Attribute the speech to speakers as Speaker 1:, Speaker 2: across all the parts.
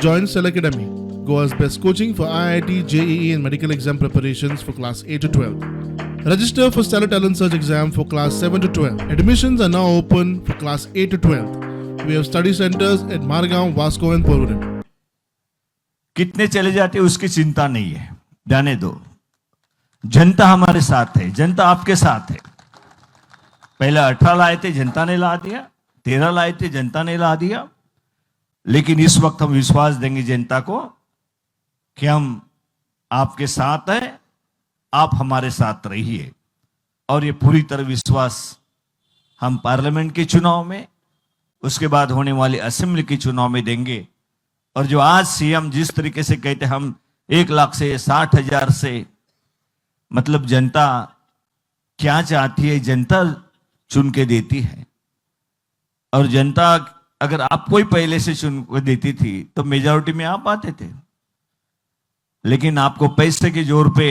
Speaker 1: Join Cell Academy, Goa's best coaching for IIT, JEE and medical exam preparations for class 8 to 12. Register for Stellar Talent Search exam for class 7 to 12. Admissions are now open for class 8 to 12. We have study centers at Margao, Vasco and Porvorim.
Speaker 2: कितने चले जाते उसकी चिंता नहीं है, जाने दो। जनता हमारे साथ है, जनता आपके साथ है। पहले 18 लाए थे, जनता ने ला दिया, 13 लाए थे, जनता ने ला दिया। लेकिन इस वक्त हम विश्वास देंगे जनता को कि हम आपके साथ हैं, आप हमारे साथ रहिए। और ये पूरी तरह विश्वास हम पार्लियामेंट के चुनाव में, उसके बाद होने वाले असेंबली के चुनाव में देंगे। और जो आज सीएम जिस तरीके से कहते हम 1 लाख से 60,000 से, मतलब जनता क्या चाहती है, जनता चुन के देती है। और जनता अगर आपको ही पहले से चुन के देती थी तो मेजॉरिटी में आप आते थे, लेकिन आपको पैसे के जोर पे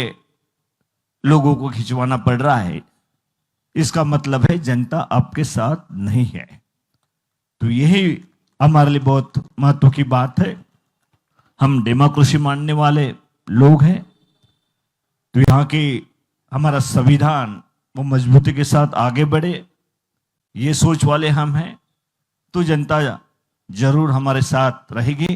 Speaker 2: लोगों को खिंचवाना पड़ रहा है। इसका मतलब है जनता आपके साथ नहीं है। तो यही हमारे लिए बहुत महत्व की बात है। हम डेमोक्रेसी मानने वाले लोग हैं, तो यहाँ की हमारा संविधान वो मजबूती के साथ आगे बढ़े, ये सोच वाले हम हैं। तो जनता जरूर हमारे साथ रहेगी।